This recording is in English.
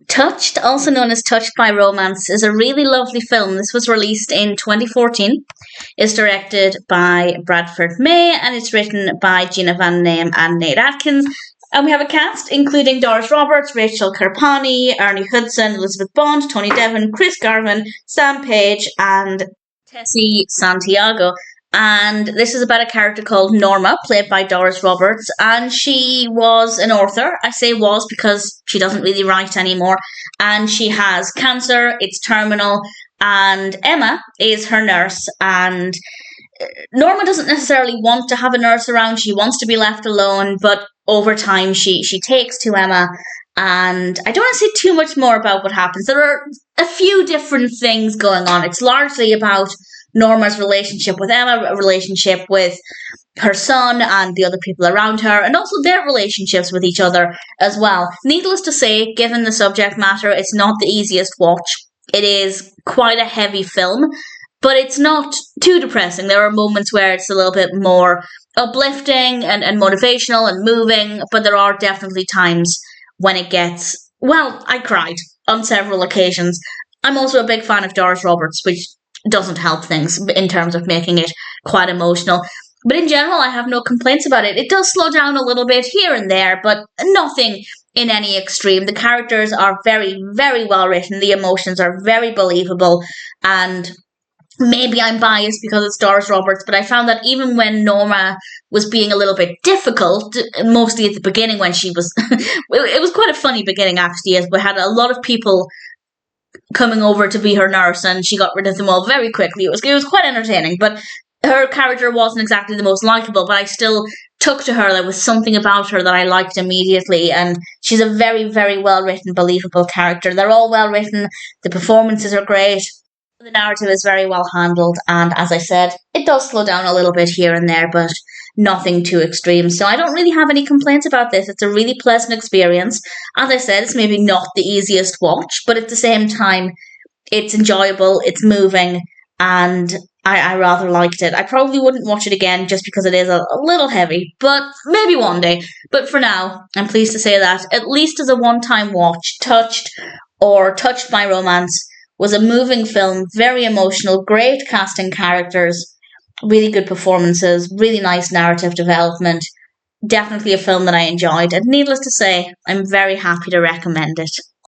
Touched, also known as Touched by Romance, is a really lovely film. This was released in 2014. It's directed by Bradford May and it's written by Gina and Nate Atkins. And we have a cast including Doris Roberts, Rachael Carpani, Ernie Hudson, Elizabeth Bond, Tony Devon, Chris Garvin, Sam Page, and Tessie Santiago. And this is about a character called Norma, played by Doris Roberts, and she was an author. I say was because she doesn't really write anymore, and she has cancer, it's terminal, and Emma is her nurse, and Norma doesn't necessarily want to have a nurse around, she wants to be left alone, but over time she takes to Emma, and I don't want to say too much more about what happens. There are a few different things going on. It's largely about Norma's relationship with Emma, a relationship with her son and the other people around her, and also their relationships with each other as well. Needless to say, given the subject matter, it's not the easiest watch. It is quite a heavy film, but it's not too depressing. There are moments where it's a little bit more uplifting and motivational and moving, but there are definitely times when it gets, well, I cried on several occasions. I'm also a big fan of Doris Roberts, which doesn't help things in terms of making it quite emotional. But in general, I have no complaints about it. It does slow down a little bit here and there, but nothing in any extreme. The characters are very, very well written. The emotions are very believable. And maybe I'm biased because it's Doris Roberts, but I found that even when Norma was being a little bit difficult, mostly at the beginning when she was... it was quite a funny beginning, actually, as we had a lot of people coming over to be her nurse, and she got rid of them all very quickly. It was quite entertaining, but her character wasn't exactly the most likable, but I still took to her. There was something about her that I liked immediately, and she's a very, very well-written, believable character. They're all well-written, the performances are great, the narrative is very well handled, and as I said, it does slow down a little bit here and there, but nothing too extreme. So I don't really have any complaints about this. It's a really pleasant experience. As I said, it's maybe not the easiest watch, but at the same time, it's enjoyable, it's moving, and I rather liked it. I probably wouldn't watch it again just because it is a little heavy, but maybe one day. But for now, I'm pleased to say that, at least as a one-time watch, Touched by Romance was a moving film, very emotional, great casting characters, really good performances, really nice narrative development. Definitely a film that I enjoyed, and needless to say, I'm very happy to recommend it.